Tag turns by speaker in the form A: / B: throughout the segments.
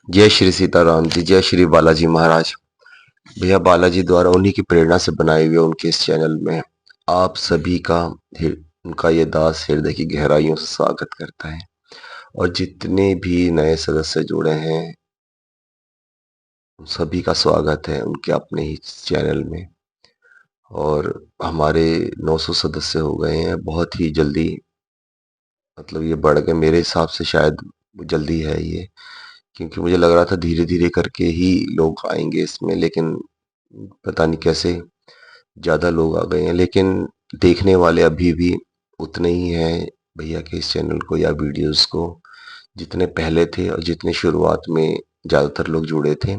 A: जय श्री सीताराम जी, जय श्री बालाजी महाराज। भैया बालाजी द्वारा उन्हीं की प्रेरणा से बनाए हुए उनके इस चैनल में आप सभी का उनका ये दास हृदय की गहराइयों से स्वागत करता है। और जितने भी नए सदस्य जुड़े हैं उन सभी का स्वागत है उनके अपने ही चैनल में। और हमारे 900 सदस्य हो गए हैं बहुत ही जल्दी, मतलब ये बढ़ गए मेरे हिसाब से, शायद जल्दी है ये, क्योंकि मुझे लग रहा था धीरे धीरे करके ही लोग आएंगे इसमें, लेकिन पता नहीं कैसे ज़्यादा लोग आ गए हैं। लेकिन देखने वाले अभी भी उतने ही हैं भैया के इस चैनल को या वीडियोस को, जितने पहले थे और जितने शुरुआत में ज़्यादातर लोग जुड़े थे।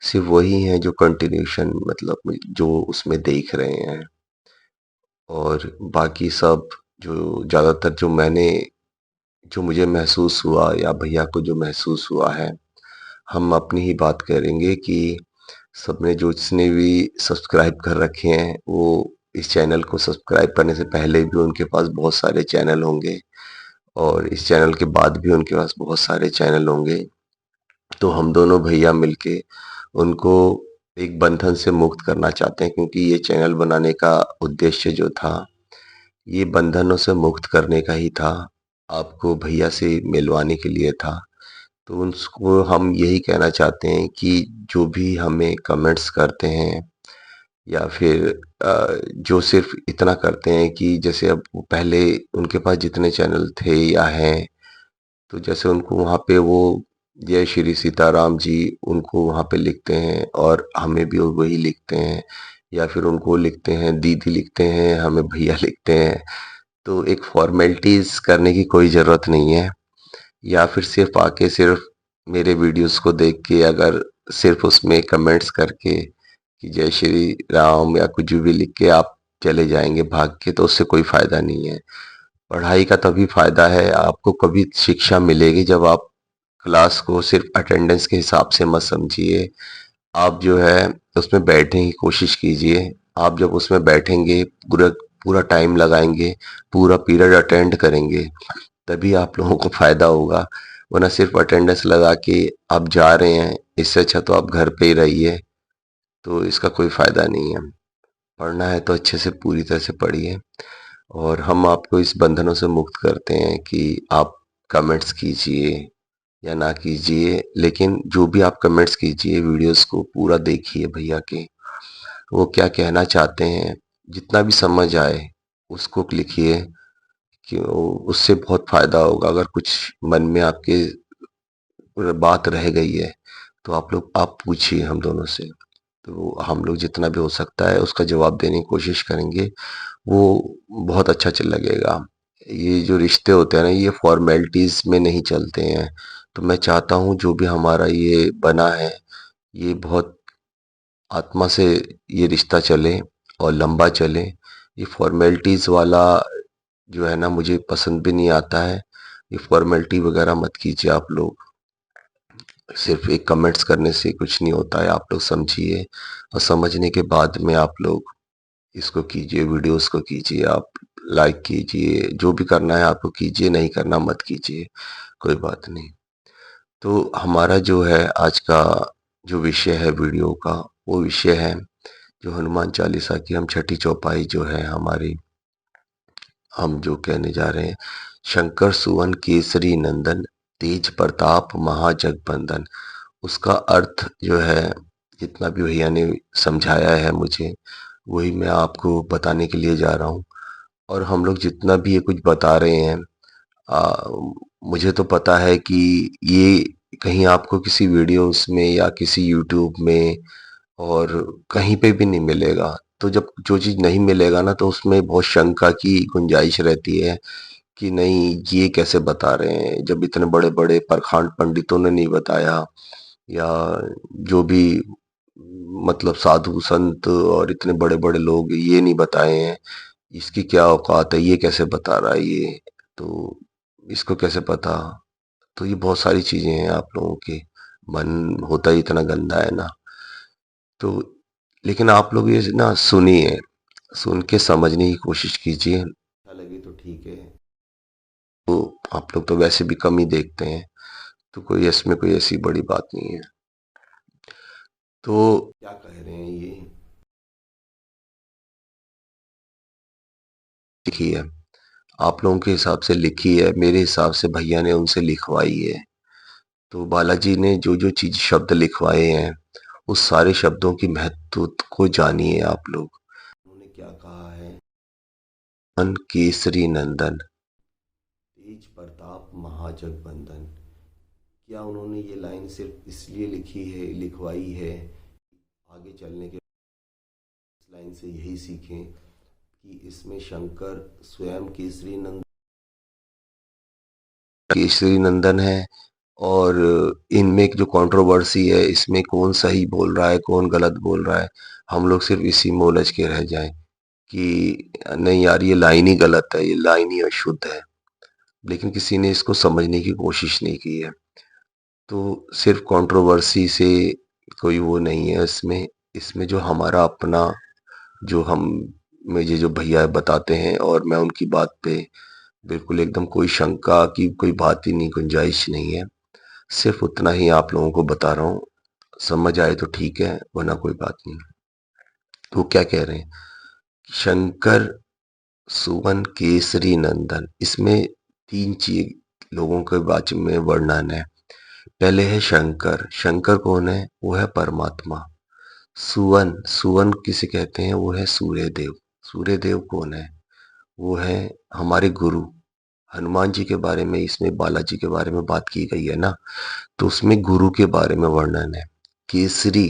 A: सिर्फ वही हैं जो कंटिन्यूशन, मतलब जो उसमें देख रहे हैं। और बाकी सब जो ज़्यादातर जो मुझे महसूस हुआ या भैया को जो महसूस हुआ है, हम अपनी ही बात करेंगे कि सबने जो जिसने भी सब्सक्राइब कर रखे हैं वो इस चैनल को सब्सक्राइब करने से पहले भी उनके पास बहुत सारे चैनल होंगे, और इस चैनल के बाद भी उनके पास बहुत सारे चैनल होंगे। तो हम दोनों भैया मिलके उनको एक बंधन से मुक्त करना चाहते हैं, क्योंकि ये चैनल बनाने का उद्देश्य जो था ये बंधनों से मुक्त करने का ही था, आपको भैया से मिलवाने के लिए था। तो उनको हम यही कहना चाहते हैं कि जो भी हमें कमेंट्स करते हैं या फिर जो सिर्फ इतना करते हैं कि जैसे अब पहले उनके पास जितने चैनल थे या हैं, तो जैसे उनको वहाँ पे वो जय श्री सीताराम जी उनको वहाँ पे लिखते हैं और हमें भी वही लिखते हैं, या फिर उनको लिखते हैं दीदी लिखते हैं, हमें भैया लिखते हैं। तो एक फॉर्मेलिटीज़ करने की कोई ज़रूरत नहीं है। या फिर सिर्फ आके सिर्फ मेरे वीडियोस को देख के अगर सिर्फ उसमें कमेंट्स करके कि जय श्री राम या कुछ भी लिख के आप चले जाएंगे भाग के, तो उससे कोई फायदा नहीं है। पढ़ाई का तभी फायदा है, आपको कभी शिक्षा मिलेगी जब आप क्लास को सिर्फ अटेंडेंस के हिसाब से मत समझिए। आप जो है उसमें बैठने की कोशिश कीजिए। आप जब उसमें बैठेंगे, पूरा पूरा टाइम लगाएंगे, पूरा पीरियड अटेंड करेंगे, तभी आप लोगों को फायदा होगा। वरना सिर्फ अटेंडेंस लगा के आप जा रहे हैं, इससे अच्छा तो आप घर पे ही रहिए। तो इसका कोई फायदा नहीं है। पढ़ना है तो अच्छे से पूरी तरह से पढ़िए। और हम आपको इस बंधनों से मुक्त करते हैं कि आप कमेंट्स कीजिए या ना कीजिए, लेकिन जो भी आप कमेंट्स कीजिए वीडियोस को पूरा देखिए भैया के, वो क्या कहना चाहते हैं, जितना भी समझ आए उसको लिखिए, कि उससे बहुत फायदा होगा। अगर कुछ मन में आपके बात रह गई है तो आप पूछिए हम दोनों से, तो हम लोग जितना भी हो सकता है उसका जवाब देने की कोशिश करेंगे। वो बहुत अच्छा लगेगा। ये जो रिश्ते होते हैं ना, ये फॉर्मेलिटीज में नहीं चलते हैं। तो मैं चाहता हूँ जो भी हमारा ये बना है, ये बहुत आत्मा से ये रिश्ता चले और लंबा चले। ये फॉर्मेलिटीज वाला जो है ना, मुझे पसंद भी नहीं आता है। ये फॉर्मेलिटी वगैरह मत कीजिए आप लोग। सिर्फ एक कमेंट्स करने से कुछ नहीं होता है, आप लोग समझिए। और समझने के बाद में आप लोग इसको कीजिए, वीडियोस को कीजिए, आप लाइक कीजिए, जो भी करना है आपको कीजिए, नहीं करना मत कीजिए, कोई बात नहीं। तो हमारा जो है आज का जो विषय है वीडियो का, वो विषय है जो हनुमान चालीसा की हम छठी चौपाई जो है हमारी, हम जो कहने जा रहे हैं, शंकर सुवन केसरी नंदन, तेज प्रताप महाजगबंदन। उसका अर्थ जो है जितना भी भैया ने समझाया है मुझे, वही मैं आपको बताने के लिए जा रहा हूँ। और हम लोग जितना भी ये कुछ बता रहे हैं, आ, मुझे तो पता है कि ये कहीं आपको किसी वीडियोस में या किसी यूट्यूब में और कहीं पे भी नहीं मिलेगा। तो जब जो चीज़ नहीं मिलेगा ना, तो उसमें बहुत शंका की गुंजाइश रहती है कि नहीं ये कैसे बता रहे हैं, जब इतने बड़े बड़े प्रखांड पंडितों ने नहीं बताया, या जो भी मतलब साधु संत और इतने बड़े बड़े लोग ये नहीं बताए हैं, इसकी क्या औकात है, ये कैसे बता रहा है ये, तो इसको कैसे पता। तो ये बहुत सारी चीजें हैं, आप लोगों के मन होता ही इतना गंदा है ना। तो लेकिन आप लोग ये ना सुनिए, सुन के समझने की कोशिश कीजिए, अच्छा लगे तो ठीक है। तो आप लोग तो वैसे भी कम ही देखते हैं, तो कोई इसमें कोई ऐसी बड़ी बात नहीं है। तो क्या कह रहे हैं ये लिखी है, आप लोगों के हिसाब से लिखी है, मेरे हिसाब से भैया ने उनसे लिखवाई है। तो बालाजी ने जो जो चीज शब्द लिखवाए हैं उस सारे शब्दों की महत्व को जानिए आप लोग। उन्होंने क्या कहा है, मन केसरी नंदन, तेज प्रताप महाजगबंदन। क्या उन्होंने ये लाइन सिर्फ इसलिए लिखी है, लिखवाई है, आगे चलने के इस लाइन से यही सीखें कि इसमें शंकर स्वयं केसरी नंदन है। और इनमें जो कंट्रोवर्सी है, इसमें कौन सही बोल रहा है कौन गलत बोल रहा है, हम लोग सिर्फ इसी में उलझ के रह जाएं कि नहीं यार ये लाइन ही गलत है, ये लाइन ही अशुद्ध है, लेकिन किसी ने इसको समझने की कोशिश नहीं की है। तो सिर्फ कंट्रोवर्सी से कोई वो नहीं है इसमें। इसमें जो हमारा अपना, जो हम मुझे जो भैया बताते हैं और मैं उनकी बात पे बिल्कुल एकदम कोई शंका की कोई बात ही नहीं, गुंजाइश नहीं है। सिर्फ उतना ही आप लोगों को बता रहा हूँ, समझ आए तो ठीक है वरना कोई बात नहीं। तो क्या कह रहे हैं, शंकर सुवन केसरी नंदन, इसमें तीन चीज लोगों के बारे में वर्णन है। पहले है शंकर, शंकर कौन है, वो है परमात्मा। सुवन, सुवन किसे कहते हैं, वो है सूर्य देव। सूर्य देव कौन है, वो है हमारे गुरु। हनुमान जी के बारे में इसमें बालाजी के बारे में बात की गई है ना, तो उसमें गुरु के बारे में वर्णन है। केसरी,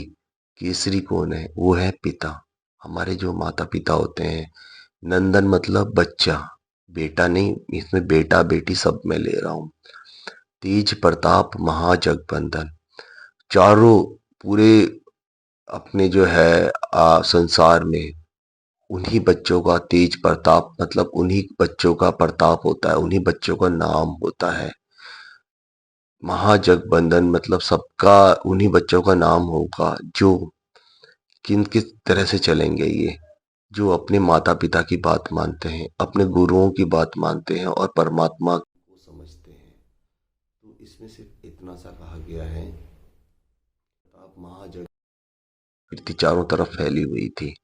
A: केसरी कौन है, वो है पिता, हमारे जो माता पिता होते हैं। नंदन मतलब बच्चा, बेटा नहीं, इसमें बेटा बेटी सब मैं ले रहा हूँ। तेज प्रताप महाजगबंदन, चारों पूरे अपने जो है संसार में उन्हीं बच्चों का तेज प्रताप, मतलब उन्हीं बच्चों का प्रताप होता है, उन्हीं बच्चों का नाम होता है। महाजगबंदन मतलब सबका उन्हीं बच्चों का नाम होगा जो किन किस तरह से चलेंगे ये, जो अपने माता पिता की बात मानते हैं, अपने गुरुओं की बात मानते हैं और परमात्मा को समझते हैं। तो इसमें सिर्फ इतना सा कहा गया है, आप महाजग कीर्ति चारों तरफ फैली हुई थी।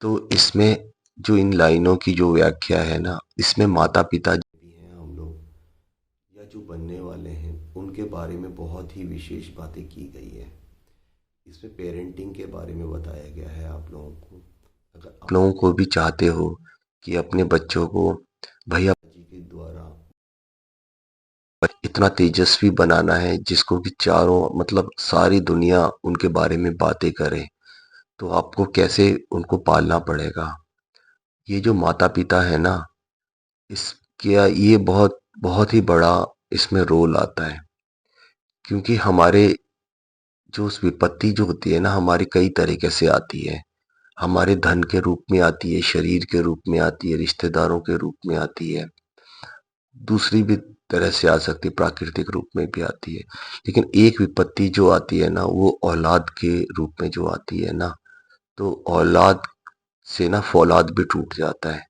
A: तो इसमें जो इन लाइनों की जो व्याख्या है ना, इसमें माता पिता भी हैं हम लोग या जो बनने वाले हैं उनके बारे में बहुत ही विशेष बातें की गई है। इसमें पेरेंटिंग के बारे में बताया गया है आप लोगों को। अगर आप लोगों को भी चाहते हो कि अपने बच्चों को भैया जी के द्वारा इतना तेजस्वी बनाना है जिसको कि चारों मतलब सारी दुनिया उनके बारे में बातें करे, तो आपको कैसे उनको पालना पड़ेगा। ये जो माता पिता है ना, इसका ये बहुत बहुत ही बड़ा इसमें रोल आता है। क्योंकि हमारे जो उस विपत्ति जो होती है ना, हमारी कई तरीके से आती है। हमारे धन के रूप में आती है, शरीर के रूप में आती है, रिश्तेदारों के रूप में आती है, दूसरी भी तरह से आ सकती है, प्राकृतिक रूप में भी आती है। लेकिन एक विपत्ति जो आती है ना, वो औलाद के रूप में जो आती है ना, तो औलाद से ना फौलाद भी टूट जाता है।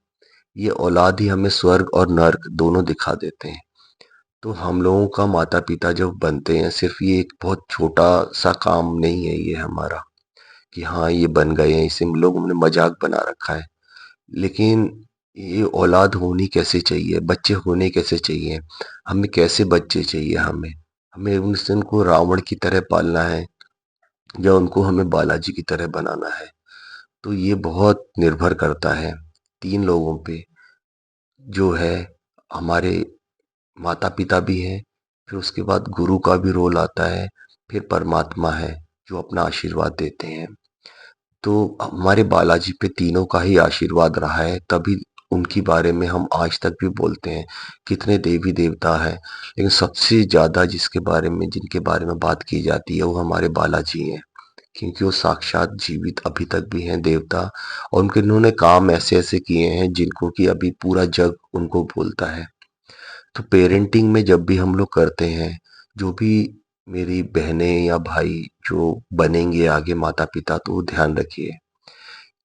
A: ये औलाद ही हमें स्वर्ग और नर्क दोनों दिखा देते हैं। तो हम लोगों का माता पिता जब बनते हैं, सिर्फ ये एक बहुत छोटा सा काम नहीं है ये हमारा कि हाँ ये बन गए हैं, इसे हम लोगों ने मजाक बना रखा है। लेकिन ये औलाद होनी कैसे चाहिए, बच्चे होने कैसे चाहिए, हमें कैसे बच्चे चाहिए, हमें हमें उनको रावण की तरह पालना है या उनको हमें बालाजी की तरह बनाना है। तो ये बहुत निर्भर करता है तीन लोगों पे, जो है हमारे माता पिता भी हैं, फिर उसके बाद गुरु का भी रोल आता है, फिर परमात्मा है जो अपना आशीर्वाद देते हैं। तो हमारे बालाजी पे तीनों का ही आशीर्वाद रहा है, तभी उनके बारे में हम आज तक भी बोलते हैं। कितने देवी देवता है, लेकिन सबसे ज्यादा जिसके बारे में जिनके बारे में बात की जाती है वो हमारे बालाजी हैं। क्योंकि वो साक्षात जीवित अभी तक भी हैं देवता, और उनके उन्होंने काम ऐसे ऐसे किए हैं जिनको कि अभी पूरा जग उनको बोलता है। तो पेरेंटिंग में जब भी हम लोग करते हैं, जो भी मेरी बहनें या भाई जो बनेंगे आगे माता पिता, तो वो ध्यान रखिए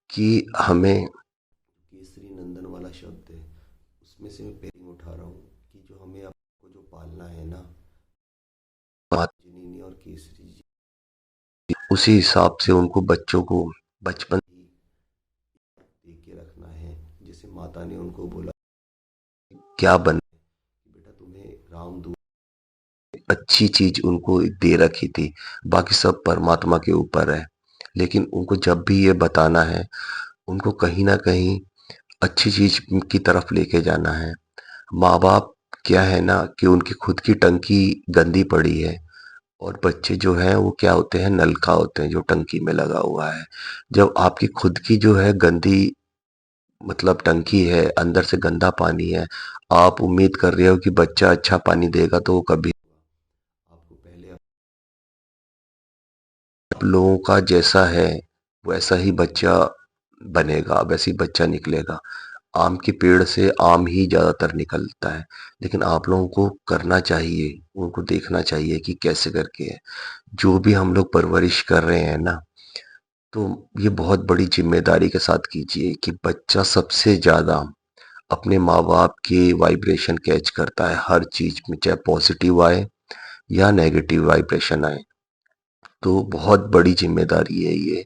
A: कि हमें केसरी नंदन वाला शब्द है, उसमें से मैं पेरिंग उठा रहा हूँ कि जो हमें आपको जो पालना है ना, मातृनी और केसरी जी, उसी हिसाब से उनको बच्चों को बचपन ही दे के रखना है। जैसे माता ने उनको बोला क्या बन, बेटा तुम्हें रामदूत, अच्छी चीज उनको दे रखी थी, बाकी सब परमात्मा के ऊपर है। लेकिन उनको जब भी ये बताना है, उनको कहीं ना कहीं अच्छी चीज की तरफ लेके जाना है। माँ बाप क्या है ना कि उनकी खुद की टंकी गंदी पड़ी है, और बच्चे जो हैं वो क्या होते हैं, नलका होते हैं जो टंकी में लगा हुआ है। जब आपकी खुद की जो है गंदी, मतलब टंकी है, अंदर से गंदा पानी है, आप उम्मीद कर रहे हो कि बच्चा अच्छा पानी देगा, तो वो कभी आपको पहले आप लोगों का जैसा है वैसा ही बच्चा बनेगा, वैसे ही बच्चा निकलेगा। आम के पेड़ से आम ही ज़्यादातर निकलता है। लेकिन आप लोगों को करना चाहिए, उनको देखना चाहिए कि कैसे करके है। जो भी हम लोग परवरिश कर रहे हैं ना, तो ये बहुत बड़ी ज़िम्मेदारी के साथ कीजिए कि बच्चा सबसे ज़्यादा अपने माँ-बाप के वाइब्रेशन कैच करता है हर चीज़ में, चाहे पॉजिटिव आए या नेगेटिव वाइब्रेशन आए। तो बहुत बड़ी ज़िम्मेदारी है ये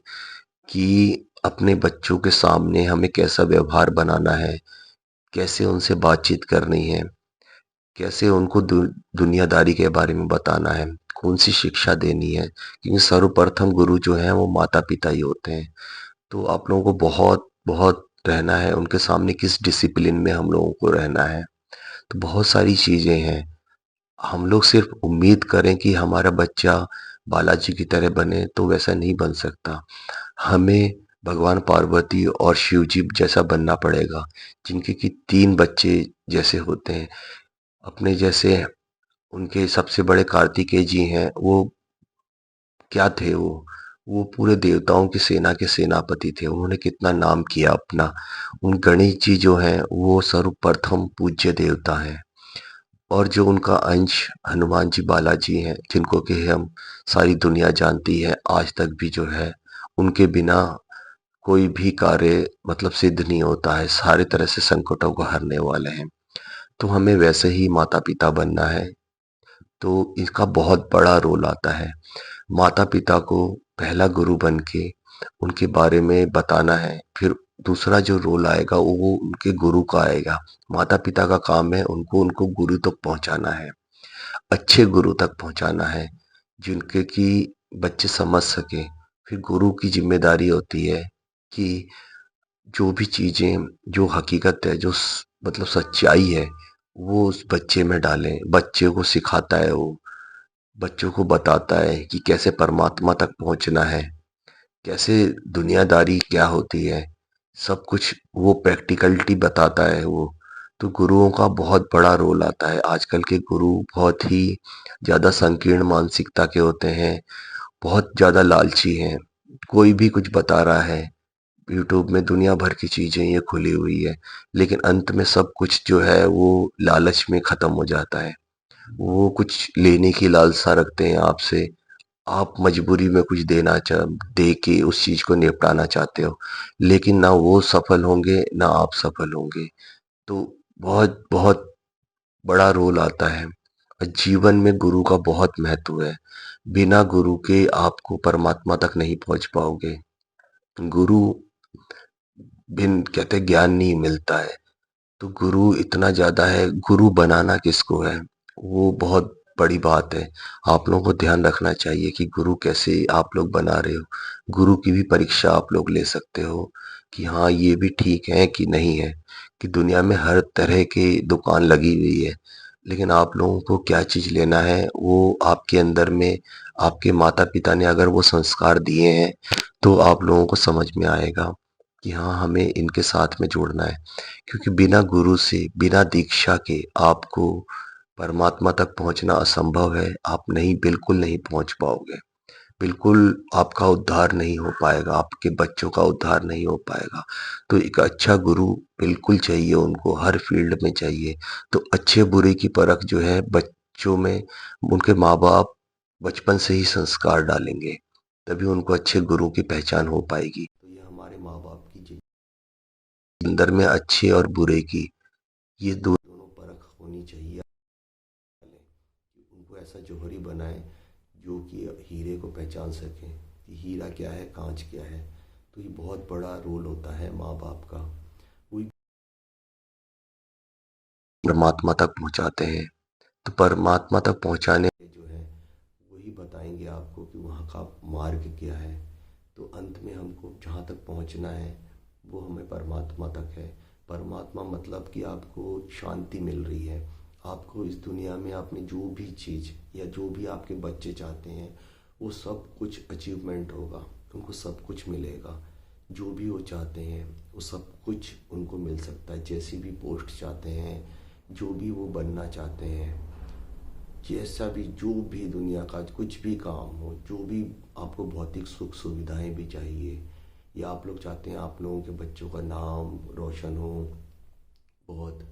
A: कि अपने बच्चों के सामने हमें कैसा व्यवहार बनाना है, कैसे उनसे बातचीत करनी है, कैसे उनको दुनियादारी के बारे में बताना है, कौन-सी शिक्षा देनी है, क्योंकि सर्वप्रथम गुरु जो हैं वो माता-पिता ही होते हैं। तो आप लोगों को बहुत रहना है उनके सामने, किस डिसिप्लिन में हम लोगों को रहना है। तो बहुत सारी चीज़ें हैं। हम लोग सिर्फ उम्मीद करें कि हमारा बच्चा बालाजी की तरह बने, तो वैसा नहीं बन सकता। हमें भगवान पार्वती और शिव जी जैसा बनना पड़ेगा, जिनके कि 3 बच्चे जैसे होते हैं। अपने जैसे उनके सबसे बड़े कार्तिकेय जी हैं, वो क्या थे वो? वो पूरे देवताओं की सेना के सेनापति थे, उन्होंने कितना नाम किया अपना। उन गणेश जी जो हैं, वो सर्वप्रथम पूज्य देवता हैं। और जो उनका अंश हनुमान जी बालाजी हैं, जिनको कि हम सारी दुनिया जानती है, आज तक भी जो है, उनके बिना कोई भी कार्य मतलब सिद्ध नहीं होता है, सारे तरह से संकटों को हरने वाले हैं। तो हमें वैसे ही माता-पिता बनना है, तो इसका बहुत बड़ा रोल आता है। माता-पिता को पहला गुरु बन के उनके बारे में बताना है, फिर दूसरा जो रोल आएगा वो उनके गुरु का आएगा। माता-पिता का काम है उनको उनको गुरु तक पहुँचाना है, अच्छे गुरु तक पहुँचाना है, जिनके कि बच्चे समझ सकें। फिर गुरु की ज़िम्मेदारी होती है कि जो भी चीज़ें, जो हकीकत है, जो मतलब सच्चाई है, वो उस बच्चे में डालें। बच्चे को सिखाता है वो, बच्चों को बताता है कि कैसे परमात्मा तक पहुँचना है, कैसे दुनियादारी क्या होती है, सब कुछ वो प्रैक्टिकलिटी बताता है वो। तो गुरुओं का बहुत बड़ा रोल आता है। आजकल के गुरु बहुत ही ज़्यादा संकीर्ण मानसिकता के होते हैं, बहुत ज़्यादा लालची हैं। कोई भी कुछ बता रहा है, यूट्यूब में दुनिया भर की चीज़ें ये खुली हुई है, लेकिन अंत में सब कुछ जो है वो लालच में ख़त्म हो जाता है। वो कुछ लेने की लालसा रखते हैं आपसे, आप मजबूरी में कुछ दे के उस चीज़ को निपटाना चाहते हो, लेकिन ना वो सफल होंगे, ना आप सफल होंगे। तो बहुत बड़ा रोल आता है। जीवन में गुरु का बहुत महत्व है। बिना गुरु के आपको परमात्मा तक नहीं पहुँच पाओगे। गुरु बिन कहते ज्ञान नहीं मिलता है। तो गुरु इतना ज़्यादा है, गुरु बनाना किसको है, वो बहुत बड़ी बात है। आप लोगों को ध्यान रखना चाहिए कि गुरु कैसे आप लोग बना रहे हो। गुरु की भी परीक्षा आप लोग ले सकते हो कि हाँ, ये भी ठीक है कि नहीं है, कि दुनिया में हर तरह की दुकान लगी हुई है। लेकिन आप लोगों को क्या चीज़ लेना है, वो आपके अंदर में आपके माता-पिता ने अगर वो संस्कार दिए हैं, तो आप लोगों को समझ में आएगा कि हाँ, हमें इनके साथ में जुड़ना है। क्योंकि बिना गुरु से, बिना दीक्षा के आपको परमात्मा तक पहुँचना असंभव है। आप नहीं, बिल्कुल नहीं पहुँच पाओगे। बिल्कुल आपका उद्धार नहीं हो पाएगा, आपके बच्चों का उद्धार नहीं हो पाएगा। तो एक अच्छा गुरु बिल्कुल चाहिए, उनको हर फील्ड में चाहिए। तो अच्छे-बुरे की परख जो है बच्चों में, उनके माँ-बाप बचपन से ही संस्कार डालेंगे, तभी उनको अच्छे गुरु की पहचान हो पाएगी। तो ये हमारे माँ-बाप की अंदर में अच्छे और बुरे की ये दोनों परख होनी चाहिए। उनको ऐसा ऐसा जौहरी बनाएं जो कि हीरे को पहचान सकें कि हीरा क्या है, कांच क्या है। तो ये बहुत बड़ा रोल होता है माँ बाप का। कोई परमात्मा तक पहुँचाते हैं, तो परमात्मा तक पहुँचाने जो है वही बताएंगे आपको कि वहाँ का मार्ग क्या है। तो अंत में हमको जहाँ तक पहुँचना है वो हमें परमात्मा तक है। परमात्मा मतलब कि आपको शांति मिल रही है। आपको इस दुनिया में आपने जो भी चीज़ या जो भी आपके बच्चे चाहते हैं वो सब कुछ अचीवमेंट होगा, उनको सब कुछ मिलेगा। जो भी वो चाहते हैं वो सब कुछ उनको मिल सकता है। जैसी भी पोस्ट चाहते हैं, जो भी वो बनना चाहते हैं, जैसा भी जो भी दुनिया का कुछ भी काम हो, जो भी आपको भौतिक सुख सुविधाएं भी चाहिए, या आप लोग चाहते हैं आप लोगों के बच्चों का नाम रोशन हो, बहुत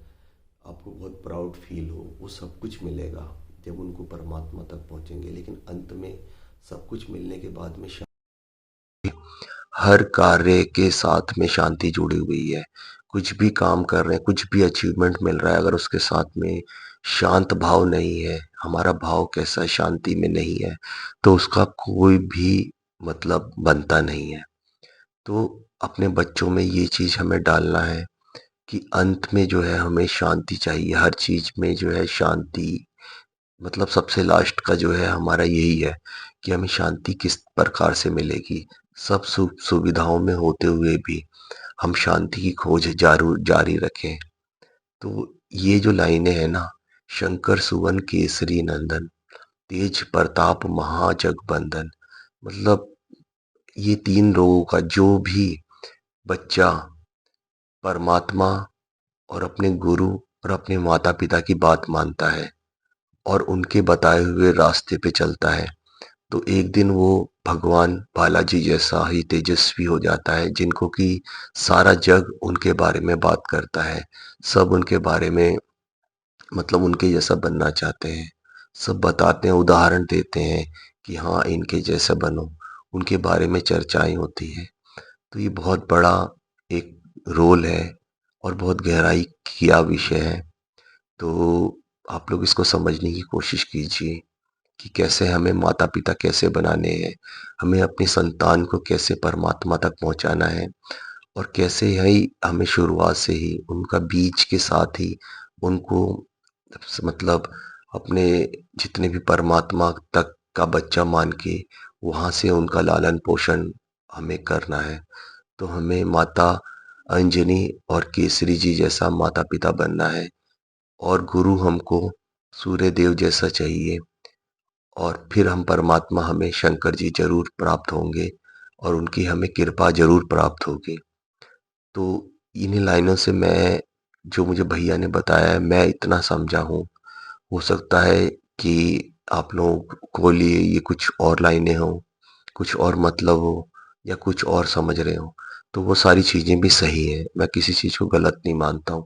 A: आपको बहुत प्राउड फील हो, वो सब कुछ मिलेगा जब उनको परमात्मा तक पहुंचेंगे। लेकिन अंत में सब कुछ मिलने के बाद में हर कार्य के साथ में शांति जुड़ी हुई है। कुछ भी काम कर रहे हैं, कुछ भी अचीवमेंट मिल रहा है, अगर उसके साथ में शांत भाव नहीं है, हमारा भाव कैसा है, शांति में नहीं है, तो उसका कोई भी मतलब बनता नहीं है। तो अपने बच्चों में ये चीज़ हमें डालना है कि अंत में जो है हमें शांति चाहिए, हर चीज़ में जो है शांति, मतलब सबसे लास्ट का जो है हमारा यही है कि हमें शांति किस प्रकार से मिलेगी। सब सुख सुविधाओं में होते हुए भी हम शांति की खोज जारी रखें। तो ये जो लाइनें हैं ना, शंकर सुवन केसरी नंदन, तेज प्रताप महाजगबंदन, मतलब ये तीन लोगों का जो भी बच्चा परमात्मा और अपने गुरु और अपने माता पिता की बात मानता है और उनके बताए हुए रास्ते पे चलता है, तो एक दिन वो भगवान बालाजी जैसा ही तेजस्वी हो जाता है, जिनको कि सारा जग उनके बारे में बात करता है। सब उनके बारे में मतलब उनके जैसा बनना चाहते हैं। सब बताते हैं, उदाहरण देते हैं कि हाँ इनके जैसा बनो। उनके बारे में चर्चाएं होती हैं। तो ये बहुत बड़ा एक रोल है और बहुत गहराई किया विषय है। तो आप लोग इसको समझने की कोशिश कीजिए कि कैसे हमें माता-पिता कैसे बनाने हैं, हमें अपनी संतान को कैसे परमात्मा तक पहुँचाना है और कैसे ही हमें शुरुआत से ही उनका बीज के साथ ही उनको मतलब अपने जितने भी परमात्मा तक का बच्चा मान के वहाँ से उनका लालन-पोषण हमें करना है। तो हमें माता अंजनी और केसरी जी जैसा माता-पिता बनना है और गुरु हमको सूर्यदेव जैसा चाहिए और फिर हम परमात्मा हमें शंकर जी ज़रूर प्राप्त होंगे और उनकी हमें कृपा ज़रूर प्राप्त होगी। तो इन्हीं लाइनों से मैं जो मुझे भैया ने बताया है, मैं इतना समझा हूँ। हो सकता है कि आप लोगों को लिए ये कुछ और लाइनें हों, कुछ और मतलब हो या कुछ और समझ रहे हों, तो वो सारी चीज़ें भी सही हैं। मैं किसी चीज़ को गलत नहीं मानता हूँ।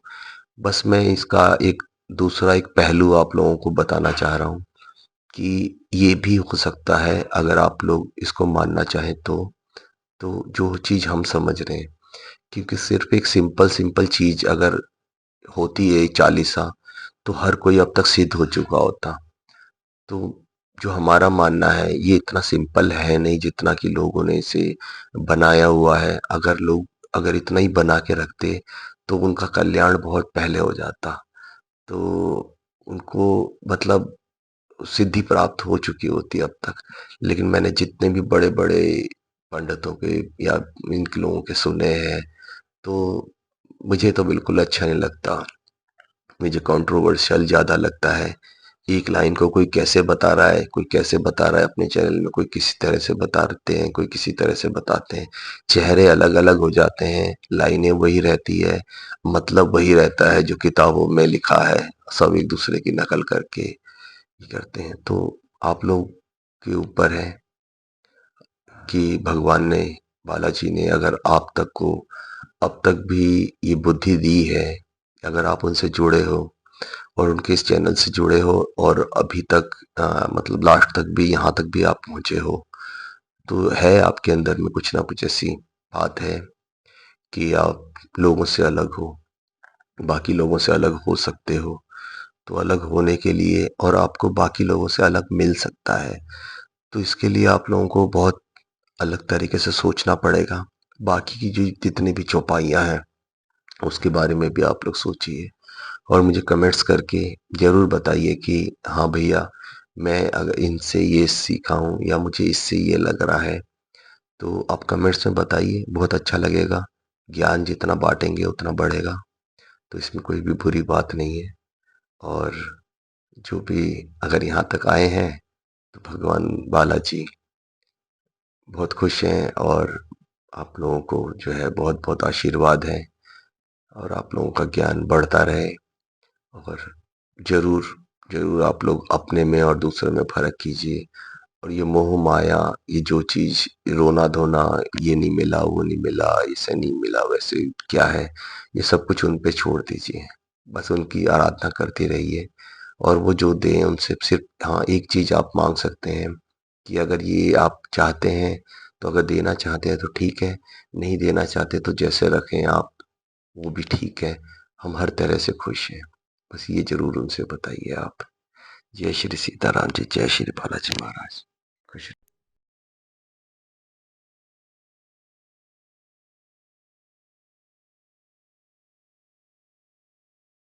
A: बस मैं इसका एक दूसरा एक पहलू आप लोगों को बताना चाह रहा हूँ कि ये भी हो सकता है अगर आप लोग इसको मानना चाहें तो जो चीज़ हम समझ रहे हैं, क्योंकि सिर्फ़ एक सिंपल चीज़ अगर होती है चालीसा, तो हर कोई अब तक सिद्ध हो चुका होता। तो जो हमारा मानना है ये इतना सिंपल है नहीं जितना कि लोगों ने इसे बनाया हुआ है। अगर लोग अगर इतना ही बना के रखते तो उनका कल्याण बहुत पहले हो जाता। तो उनको मतलब सिद्धि प्राप्त हो चुकी होती अब तक। लेकिन मैंने जितने भी बड़े-बड़े पंडितों के या इन लोगों के सुने हैं, तो मुझे तो बिल्कुल अच्छा नहीं लगता। मुझे कंट्रोवर्शियल ज़्यादा लगता है। एक लाइन को कोई कैसे बता रहा है, कोई कैसे बता रहा है अपने चैनल में, कोई किसी तरह से बताते हैं, कोई किसी तरह से बताते हैं। चेहरे अलग-अलग हो जाते हैं, लाइनें वही रहती है, मतलब वही रहता है जो किताबों में लिखा है, सब एक-दूसरे की नकल करके ये करते हैं। तो आप लोग के ऊपर है कि भगवान ने, बालाजी ने अगर आप तक को अब तक भी ये बुद्धि दी है, अगर आप उनसे जुड़े हो और उनके इस चैनल से जुड़े हो और अभी तक मतलब लास्ट तक भी यहाँ तक भी आप पहुँचे हो, तो है आपके अंदर में कुछ ना कुछ ऐसी बात है कि आप लोगों से अलग हो, बाकी लोगों से अलग हो सकते हो। तो अलग होने के लिए और आपको बाकी लोगों से अलग मिल सकता है। तो इसके लिए आप लोगों को बहुत अलग तरीके से सोचना पड़ेगा। बाकी की जो जितनी भी चौपाइयाँ हैं, उसके बारे में भी आप लोग सोचिए और मुझे कमेंट्स करके ज़रूर बताइए कि हाँ भैया, मैं अगर इनसे ये सीखा हूँ या मुझे इससे ये लग रहा है। तो आप कमेंट्स में बताइए, बहुत अच्छा लगेगा। ज्ञान जितना बाँटेंगे उतना बढ़ेगा, तो इसमें कोई भी बुरी बात नहीं है। और जो भी अगर यहाँ तक आए हैं, तो भगवान बालाजी बहुत खुश हैं और आप लोगों को जो है बहुत-बहुत आशीर्वाद है और आप लोगों का ज्ञान बढ़ता रहे। और ज़रूर, ज़रूर आप लोग अपने में और दूसरों में फ़र्क कीजिए और ये मोह-माया, ये जो चीज़ रोना-धोना, ये नहीं मिला, वो नहीं मिला, ऐसे नहीं मिला, वैसे क्या है, ये सब कुछ उन पे छोड़ दीजिए। बस उनकी आराधना करते रहिए और वो जो दें उनसे सिर्फ़ हाँ, एक चीज़ आप माँग सकते हैं कि अगर ये आप चाहते हैं, तो अगर देना चाहते हैं तो ठीक है, नहीं देना चाहते तो जैसे रखें आप, वो भी ठीक है। हम हर तरह से खुश हैं। बस ये ज़रूर उनसे बताइए आप। जय श्री सीताराम जी, जय श्री बालाजी महाराज।